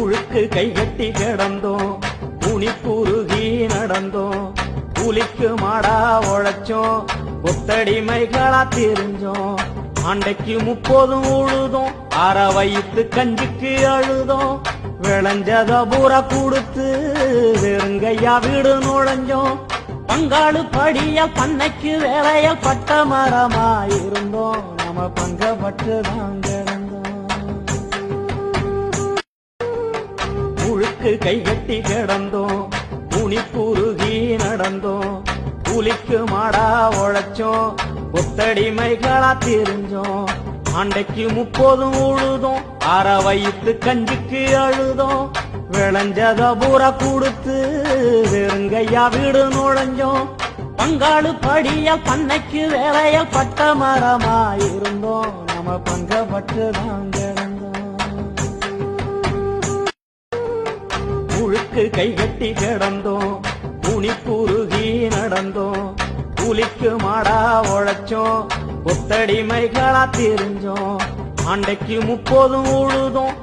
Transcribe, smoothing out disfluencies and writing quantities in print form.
முழுக்கு கைகட்டி கிடந்தோம், துணி குறுகி நடந்தோம், கூலிக்கு மாடா உழைச்சோம், கொத்தடிமைகளா தெரிஞ்சோம். ஆண்டைக்கு 30 உழுதோம், அற வயிற்று கஞ்சிக்கு அழுதோம். விளைஞ்சத பூரா கொடுத்து வெறுங்கையா வீடு நுழைஞ்சோம். பங்காளு படிய பண்ணைக்கு வேலைய பட்ட மரமாயிருந்தோம். நம்ம பங்கப்பட்டுதான் கிடந்தோம். முழுக்கு கைகட்டி கிடந்தோம், துணி குறுகி நடந்தோம், கூலிக்கு மாடா உழைச்சோம், கொத்தடிமைகளா தெரிஞ்சோம். ஆண்டைக்கு 30 உழுதோம், அற வயிற்று கஞ்சிக்கு அழுதோம். விளைஞ்சத பூரா கொடுத்து வெறுங்கையா வீடு நுழைஞ்சோம். பங்காளு படிய பண்ணைக்கு வேலைய பட்ட மரமாயிருந்தோம். நம்ம பங்கப்பட்டுதான் கிடந்தோம். முழுக்கு கைகட்டி கிடந்தோம், துணி குறுகி நடந்தோம், கூலிக்கு மாடா உழைச்சோம், கொத்தடிமைகளா தெரிஞ்சோம். ஆண்டைக்கு 30 உழுதோம்.